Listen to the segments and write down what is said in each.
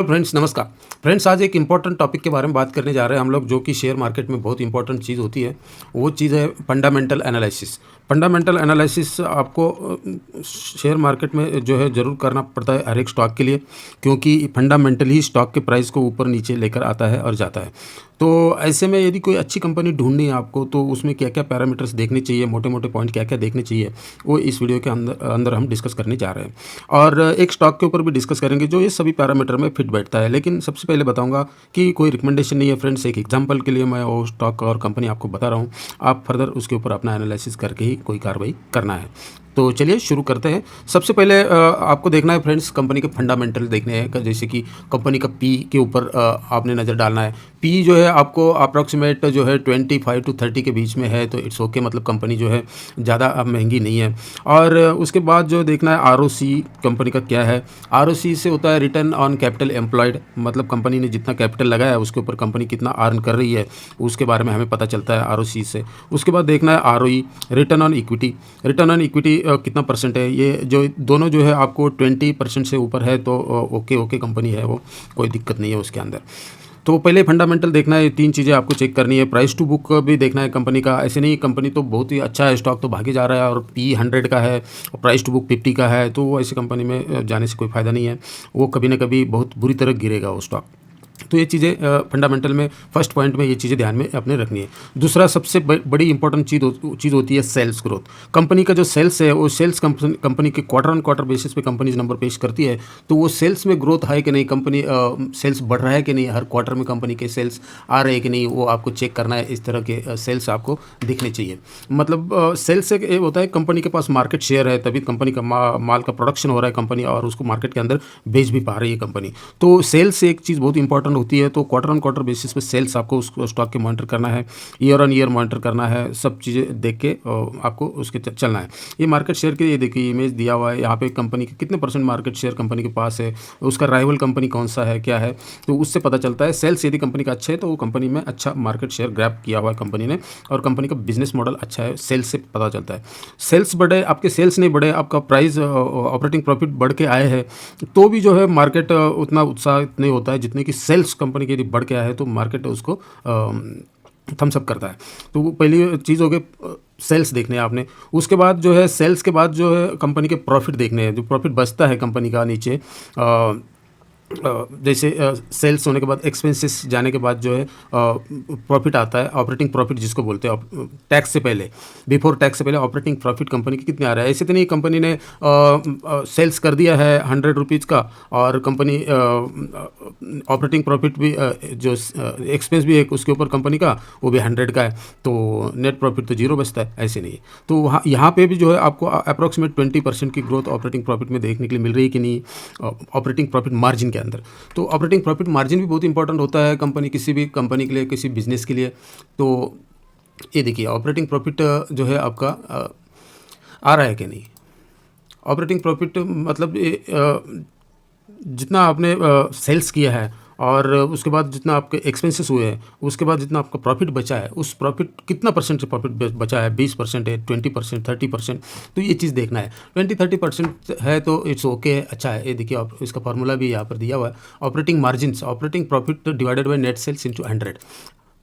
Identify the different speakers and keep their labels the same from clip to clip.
Speaker 1: तो फ्रेंड्स नमस्कार। फ्रेंड्स आज एक इम्पॉर्टेंट टॉपिक के बारे में बात करने जा रहे हैं हम लोग, जो कि शेयर मार्केट में बहुत इंपॉर्टेंट चीज़ होती है। वो चीज़ है फंडामेंटल एनालिसिस। फंडामेंटल एनालिसिस आपको शेयर मार्केट में जो है ज़रूर करना पड़ता है हर एक स्टॉक के लिए, क्योंकि फंडामेंटल ही स्टॉक के प्राइस को ऊपर नीचे लेकर आता है और जाता है। तो ऐसे में यदि कोई अच्छी कंपनी ढूंढनी है आपको, तो उसमें क्या क्या पैरामीटर्स देखने चाहिए, मोटे मोटे पॉइंट क्या क्या देखने चाहिए, वो इस वीडियो के अंदर अंदर हम डिस्कस करने जा रहे हैं। और एक स्टॉक के ऊपर भी डिस्कस करेंगे जो ये सभी पैरामीटर में फिट बैठता है। लेकिन सबसे पहले बताऊंगा कि कोई रिकमेंडेशन नहीं है फ्रेंड्स, एक एग्जांपल के लिए मैं वो स्टॉक और कंपनी आपको बता रहा हूँ। आप फर्दर उसके ऊपर अपना एनालिसिस करके ही कोई कार्रवाई करना है। तो चलिए शुरू करते हैं। सबसे पहले आपको देखना है फ्रेंड्स, कंपनी के फंडामेंटल देखने हैं। जैसे कि कंपनी का पी के ऊपर आपने नज़र डालना है। पी जो है आपको अप्रॉक्सीमेट जो है 25 to 30 के बीच में है, तो इट्स ओके, मतलब कंपनी जो है ज़्यादा अब महंगी नहीं है। और उसके बाद जो देखना है आरओसी कंपनी का क्या है। आरओसी से होता है रिटर्न ऑन कैपिटल एम्प्लॉयड, मतलब कंपनी ने जितना कैपिटल लगाया है उसके ऊपर कंपनी कितना अर्न कर रही है, उसके बारे में हमें पता चलता है आरओसी से। उसके बाद देखना है ROE, return on equity. Return on equity कितना परसेंट है, ये जो दोनों जो है आपको 20% से ऊपर है तो ओके कंपनी है, वो कोई दिक्कत नहीं है उसके अंदर। तो पहले फंडामेंटल देखना है, 3 चीज़ें आपको चेक करनी है। प्राइस टू बुक भी देखना है कंपनी का। ऐसे नहीं कंपनी तो बहुत ही अच्छा है, स्टॉक तो भागे जा रहा है और पी 100 का है और प्राइस टू बुक 50 का है, तो वो ऐसी कंपनी में जाने से कोई फ़ायदा नहीं है। वो कभी ना कभी बहुत बुरी तरह गिरेगा वो स्टॉक। तो ये चीज़ें फंडामेंटल में फर्स्ट पॉइंट में ये चीज़ें ध्यान में अपने रखनी है। दूसरा सबसे बड़ी इंपॉर्टेंट चीज़ होती है सेल्स ग्रोथ। कंपनी का जो सेल्स है वो सेल्स कंपनी के क्वार्टर ऑन क्वार्टर बेसिस पे कंपनी नंबर पेश करती है, तो वो सेल्स में ग्रोथ है कि नहीं, कंपनी सेल्स बढ़ रहा है कि नहीं, हर क्वार्टर में कंपनी के सेल्स आ रहे हैं कि नहीं, वो आपको चेक करना है। इस तरह के सेल्स आपको दिखने चाहिए। मतलब सेल्स से ये होता है कंपनी के पास मार्केट शेयर है, तभी कंपनी का माल का प्रोडक्शन हो रहा है कंपनी, और उसको मार्केट के अंदर बेच भी पा रही है कंपनी। तो सेल्स से एक चीज़ बहुत इंपॉर्टेंट होती है। तो क्वार्टर ऑन क्वार्टर बेसिस पे सेल्स आपको उस स्टॉक के मॉनिटर करना है, ईयर ऑन ईयर मॉनिटर करना है, सब चीज़ें देख के आपको उसके चलना है। ये मार्केट शेयर के, ये देखिए इमेज दिया हुआ है यहाँ पे, कंपनी के कितने परसेंट मार्केट शेयर कंपनी के पास है, उसका राइवल कंपनी कौन सा है, क्या है, तो उससे पता चलता है। सेल्स यदि कंपनी का अच्छा है तो वो कंपनी में अच्छा मार्केट शेयर ग्रैब किया हुआ है कंपनी ने, और कंपनी का बिजनेस मॉडल अच्छा है, सेल्स से पता चलता है। सेल्स बढ़े, आपके सेल्स नहीं बढ़े, आपका प्राइस ऑपरेटिंग प्रॉफिट बढ़ के आए हैं, तो भी जो है मार्केट उतना उत्साहित नहीं होता है जितने कि सेल्स कंपनी के यदि बढ़ के आया है तो मार्केट उसको थम्स अप करता है। तो वो पहली चीज़ हो गई, सेल्स देखने हैं आपने। उसके बाद जो है सेल्स के बाद जो है कंपनी के प्रॉफिट देखने हैं, जो प्रॉफिट बचता है कंपनी का नीचे, जैसे सेल्स होने के बाद एक्सपेंसेस जाने के बाद जो है प्रॉफिट आता है, ऑपरेटिंग प्रॉफिट जिसको बोलते हैं, टैक्स से पहले, बिफोर टैक्स से पहले ऑपरेटिंग प्रॉफिट कंपनी की कितने आ रहा है। ऐसे तो नहीं कंपनी ने सेल्स कर दिया है 100 रुपीज़ का, और कंपनी ऑपरेटिंग प्रॉफिट भी जो एक्सपेंस भी है उसके ऊपर कंपनी का, वो भी 100 का है, तो नेट प्रॉफिट तो 0 बचता है, ऐसे नहीं है। तो वहाँ यहाँ पे भी जो है आपको अप्रॉक्सीमेट 20% की ग्रोथ ऑपरेटिंग प्रॉफिट में देखने के लिए मिल रही है कि नहीं, ऑपरेटिंग प्रॉफिट मार्जिन के अंदर। तो ऑपरेटिंग प्रॉफिट मार्जिन भी बहुत इंपॉर्टेंट होता है कंपनी, किसी भी कंपनी के लिए, किसी बिजनेस के लिए। तो ये देखिए ऑपरेटिंग प्रॉफिट जो है आपका आ रहा है कि नहीं। ऑपरेटिंग प्रॉफिट मतलब जितना आपने सेल्स किया है और उसके बाद जितना आपके एक्सपेंसेस हुए हैं, उसके बाद जितना आपका प्रॉफिट बचा है, उस प्रॉफिट कितना परसेंट से प्रॉफिट बचा है, 20% है, 20%, 30%, तो ये चीज़ देखना है। 20-30% है तो इट्स ओके है, अच्छा है। ये देखिए इसका फार्मूला भी यहाँ पर दिया हुआ है, operating margin, operating profit divided by net sales into 100,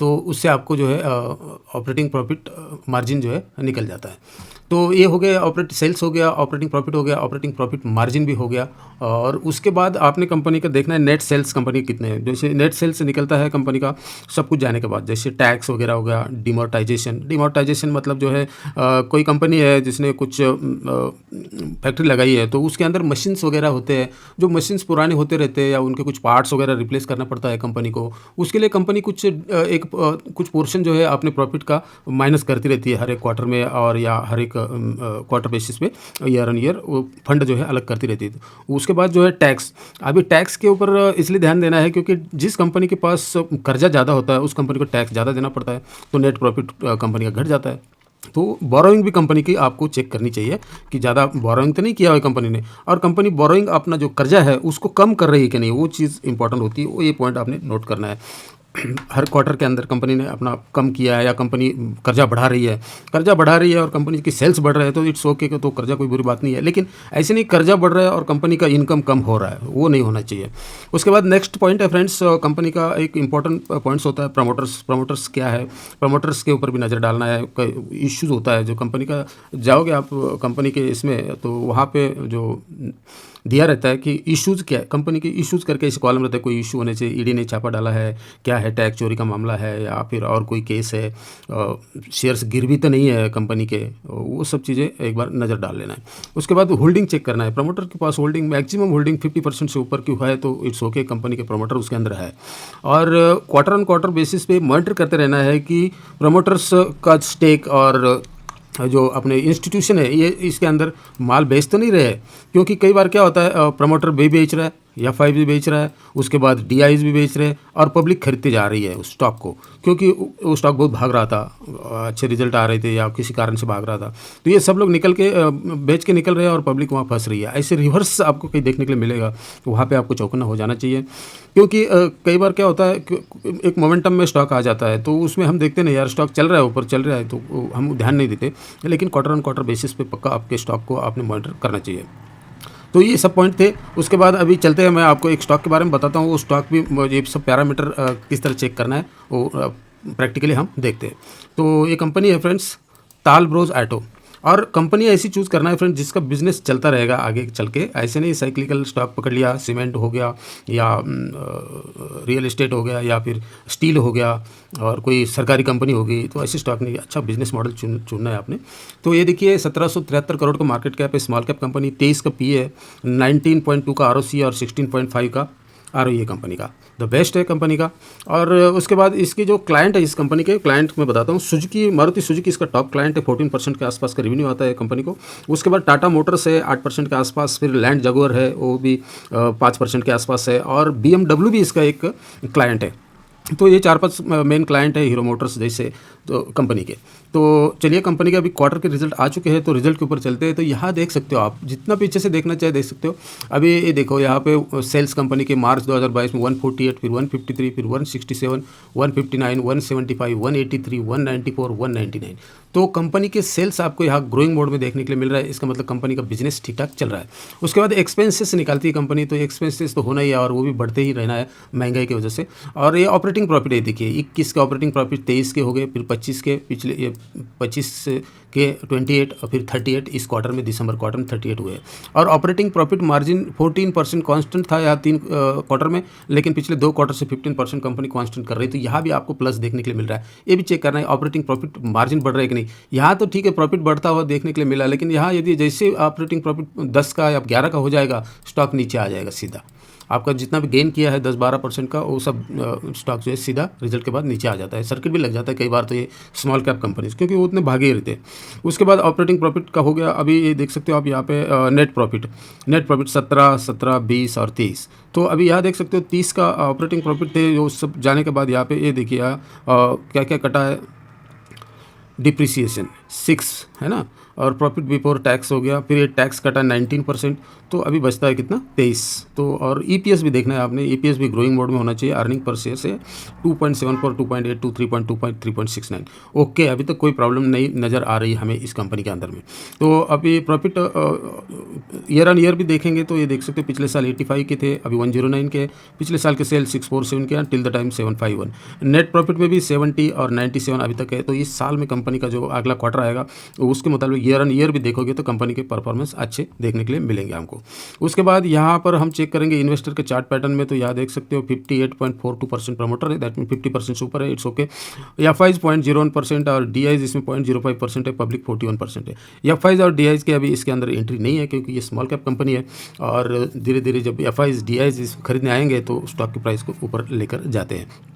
Speaker 1: तो उससे आपको जो है ऑपरेटिंग प्रॉफिट मार्जिन जो है निकल जाता है। तो ये हो गया सेल्स हो गया, ऑपरेटिंग प्रॉफिट हो गया, ऑपरेटिंग प्रॉफिट मार्जिन भी हो गया। और उसके बाद आपने कंपनी का देखना है नेट सेल्स कंपनी के कितने हैं। जैसे नेट सेल्स निकलता है कंपनी का सब कुछ जाने के बाद, जैसे टैक्स वगैरह हो गया, डिमोर्टाइजेशन मतलब जो है कोई कंपनी है जिसने कुछ फैक्ट्री लगाई है, तो उसके अंदर मशीन्स वगैरह होते हैं, जो मशीन्स पुराने होते रहते हैं या उनके कुछ पार्ट्स वगैरह रिप्लेस करना पड़ता है कंपनी को, उसके लिए कंपनी कुछ पोर्शन जो है अपने प्रॉफिट का माइनस करती रहती है हर एक क्वार्टर में, और या हर एक क्वार्टर बेसिस पे, ईयर ऑन ईयर वो फंड जो है अलग करती रहती है। उसके बाद जो है टैक्स, अभी टैक्स के ऊपर इसलिए ध्यान देना है क्योंकि जिस कंपनी के पास कर्जा ज़्यादा होता है उस कंपनी को टैक्स ज़्यादा देना पड़ता है, तो नेट प्रॉफिट कंपनी का घट जाता है। तो बोरोइंग भी कंपनी की आपको चेक करनी चाहिए कि ज़्यादा बोरोइंग तो नहीं किया है कंपनी ने, और कंपनी बोरोइंग अपना जो कर्जा है उसको कम कर रही है कि नहीं, वो चीज़ इंपॉर्टेंट होती है, वो ये पॉइंट आपने नोट करना है। हर क्वार्टर के अंदर कंपनी ने अपना कम किया है या कंपनी कर्जा बढ़ा रही है और कंपनी की सेल्स बढ़ रहे हैं तो इट्स ओके, तो कर्जा कोई बुरी बात नहीं है। लेकिन ऐसे नहीं कर्जा बढ़ रहा है और कंपनी का इनकम कम हो रहा है, वो नहीं होना चाहिए। उसके बाद नेक्स्ट पॉइंट है फ्रेंड्स, कंपनी का एक इंपॉर्टेंट पॉइंट्स होता है प्रमोटर्स क्या है, प्रमोटर्स के ऊपर भी नज़र डालना है। इश्यूज़ होता है जो कंपनी का, जाओगे आप कंपनी के इसमें तो वहाँ पे जो दिया रहता है कि इश्यूज़ क्या है, कंपनी के इश्यूज़ करके इस कॉलम रहता है, कोई इशू होने से ईडी ने छापा डाला है, क्या है, टैक्स चोरी का मामला है या फिर और कोई केस है, शेयर्स गिरवी तो नहीं है कंपनी के, वो सब चीज़ें एक बार नज़र डाल लेना है। उसके बाद होल्डिंग चेक करना है, प्रमोटर के पास होल्डिंग मैक्सिमम होल्डिंग 50% से ऊपर की है तो इट्स ओके, कंपनी के प्रमोटर उसके अंदर है। और क्वार्टर ऑन क्वार्टर बेसिस पे मॉनिटर करते रहना है कि प्रमोटर्स का स्टेक और जो अपने इंस्टीट्यूशन है ये इसके अंदर माल बेच तो नहीं रहे, क्योंकि कई बार क्या होता है प्रमोटर भी बेच रहा है, एफ आई भी बेच रहा है, उसके बाद डी आईज भी बेच रहे हैं और पब्लिक खरीदती जा रही है उस स्टॉक को, क्योंकि वो स्टॉक बहुत भाग रहा था, अच्छे रिजल्ट आ रहे थे या किसी कारण से भाग रहा था, तो ये सब लोग निकल के बेच के निकल रहे हैं और पब्लिक वहाँ फंस रही है। ऐसे रिवर्स आपको कहीं देखने के लिए मिलेगा, तो वहाँ पे आपको चौकन्ना हो जाना चाहिए, क्योंकि कई बार क्या होता है कि एक मोमेंटम में स्टॉक आ जाता है तो उसमें हम देखते नहीं यार स्टॉक चल रहा है, ऊपर चल रहा है, तो हम ध्यान नहीं देते, लेकिन क्वार्टर ऑन क्वार्टर बेसिस पे पक्का आपके स्टॉक को आपने मॉनिटर करना चाहिए। तो ये सब पॉइंट थे। उसके बाद अभी चलते हैं, मैं आपको एक स्टॉक के बारे में बताता हूँ, वो स्टॉक भी ये सब पैरामीटर किस तरह चेक करना है वो प्रैक्टिकली हम देखते हैं। तो ये कंपनी है फ्रेंड्स ताल ब्रोज ऑटो, और कंपनी ऐसी चूज़ करना है फ्रेंड्स जिसका बिजनेस चलता रहेगा आगे चल के, ऐसे नहीं साइक्लिकल स्टॉक पकड़ लिया, सीमेंट हो गया या रियल एस्टेट हो गया या फिर स्टील हो गया और कोई सरकारी कंपनी हो गई, तो ऐसे स्टॉक नहीं, अच्छा बिजनेस मॉडल चुनना है आपने। तो ये देखिए 1773 करोड़ का मार्केट कैप है, स्मॉल कैप कंपनी, 23 का पी है, 19.2 का आर और 16.5 का आर है कंपनी का, द बेस्ट है कंपनी का। और उसके बाद इसकी जो क्लाइंट है, इस कंपनी के क्लाइंट मैं बताता हूँ, सुजुकी, मारुति सुजुकी इसका टॉप क्लाइंट है, 14% के आसपास का रेवेन्यू आता है कंपनी को। उसके बाद टाटा मोटर्स है 8% के आसपास, फिर लैंड जगुआर है वो भी 5% के आसपास है, और BMW भी इसका एक क्लाइंट है। तो ये 4-5 मेन क्लाइंट है हीरो मोटर्स जैसे तो कंपनी के। तो चलिए कंपनी के अभी क्वार्टर के रिजल्ट आ चुके हैं, तो रिजल्ट के ऊपर चलते हैं। तो यहाँ देख सकते हो आप, जितना पीछे से देखना चाहे देख सकते हो। अभी ये देखो यहाँ पे सेल्स कंपनी के मार्च 2022 में 148, फिर 153, फिर 167, 159, 175, 183, 194, 199। तो कंपनी के सेल्स आपको यहाँ ग्रोइंग मोड में देखने के लिए मिल रहा है, इसका मतलब कंपनी का बिजनेस ठीक ठाक चल रहा है। उसके बाद एक्सपेंसेस निकालती है कंपनी, तो एक्सपेंसेस तो होना ही है और वो भी बढ़ते ही रहना है महंगाई की वजह से। और ये ऑपरेटिंग प्रॉफिट है, देखिए 21 के ऑपरेटिंग प्रॉफिट, 23 के हो गए, फिर 25 के, पिछले ये 25 के 28 और फिर 38 इस क्वार्टर में, दिसंबर क्वार्टर में 38 हुए। और ऑपरेटिंग प्रॉफिट मार्जिन 14% कांस्टेंट था यहाँ 3 क्वार्टर में, लेकिन पिछले 2 क्वार्टर से 15% कंपनी कांस्टेंट कर रही है, तो यहाँ भी आपको प्लस देखने के लिए मिल रहा है। ये भी चेक करना है ऑपरेटिंग प्रॉफिट मार्जिन बढ़ रहा है कि नहीं। यहाँ तो ठीक है प्रॉफिट बढ़ता हुआ देखने के लिए मिला, लेकिन यहाँ यदि जैसे ऑपरेटिंग प्रॉफिट 10 का या 11 का हो जाएगा, स्टॉक नीचे आ जाएगा सीधा। आपका जितना भी गेन किया है 10-12% का, वो सब स्टॉक जो है सीधा रिजल्ट के बाद नीचे आ जाता है। सर्किट भी लग जाता है कई बार तो ये स्मॉल कैप कंपनीज, क्योंकि वो उतने भागे रहते हैं। उसके बाद ऑपरेटिंग प्रॉफिट का हो गया, अभी ये देख सकते हो आप यहाँ पे नेट प्रॉफिट 17, 17, 20 और 23। तो अभी यहाँ देख सकते हो 30 का ऑपरेटिंग प्रॉफिट थे, जो सब जाने के बाद यहाँ पे ये देखिए क्या क्या कटा है, डिप्रिसिएशन 6 है ना, और प्रॉफिट बिफोर टैक्स हो गया, फिर ये टैक्स कटा 19%, तो अभी बचता है कितना 23। तो और ईपीएस भी देखना है आपने, ईपीएस भी ग्रोइंग मोड में होना चाहिए, अर्निंग पर शेयर से 2.74, 2.82, 3.2, 3.69। ओके, अभी तक कोई प्रॉब्लम नहीं नज़र आ रही हमें इस कंपनी के अंदर में। तो अभी प्रॉफिट ईयर ऑन ईयर भी देखेंगे तो ये देख सकते हैं पिछले साल 85 के थे, अभी 109 के, पिछले साल के सेल 647 के, till the time 751। Net profit में भी 70 और 97 अभी तक है। तो इस साल में कंपनी का जो अगला क्वार्टर आएगा उसके मुताबिक ईयर ऑन ईयर भी देखोगे तो कंपनी के परफॉर्मेंस अच्छे देखने के लिए मिलेंगे हमको। उसके बाद यहाँ पर हम चेक करेंगे इन्वेस्टर के चार्ट पैटर्न में, तो यहाँ देख सकते हो 58.42% प्रमोटर है, दैट मीन 50% से ऊपर है, इट्स ओके। एफ आईज 0.01% और डी आईज इसमें 0.05% है, पब्लिक 41% है। एफ आईज और डी आईज के अभी इसके अंदर एंट्री नहीं है, क्योंकि ये स्मॉल कैप कंपनी है और धीरे धीरे जब एफ आईज डी आईज खरीदने आएंगे तो स्टॉक की प्राइस को ऊपर लेकर जाते हैं।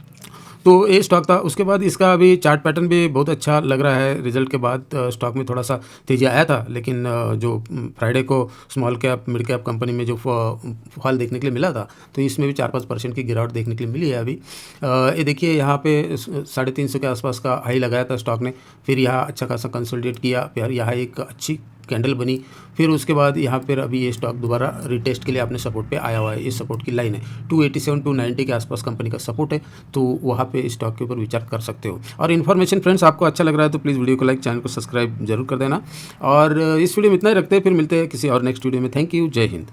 Speaker 1: तो ये स्टॉक था। उसके बाद इसका अभी चार्ट पैटर्न भी बहुत अच्छा लग रहा है, रिजल्ट के बाद स्टॉक में थोड़ा सा तेजी आया था, लेकिन जो फ्राइडे को small cap mid cap company में जो फॉल देखने के लिए मिला था, तो इसमें भी 4-5% की गिरावट देखने के लिए मिली है। अभी ये देखिए यहाँ पे 350 के आसपास का हाई लगाया था स्टॉक ने, फिर यहाँ अच्छा खासा कंसोलिडेट किया, फिर यहाँ एक अच्छी कैंडल बनी, फिर उसके बाद यहाँ पर अभी ये स्टॉक दोबारा रिटेस्ट के लिए आपने सपोर्ट पे आया हुआ है। इस सपोर्ट की लाइन है 287 290 के आसपास कंपनी का सपोर्ट है, तो वहाँ पे स्टॉक के ऊपर विचार कर सकते हो। और इन्फॉर्मेशन फ्रेंड्स आपको अच्छा लग रहा है तो प्लीज़ वीडियो को लाइक, चैनल को सब्सक्राइब जरूर कर देना। और इस वीडियो में इतना ही रखते हैं, फिर मिलते हैं किसी और नेक्स्ट वीडियो में। थैंक यू, जय हिंद।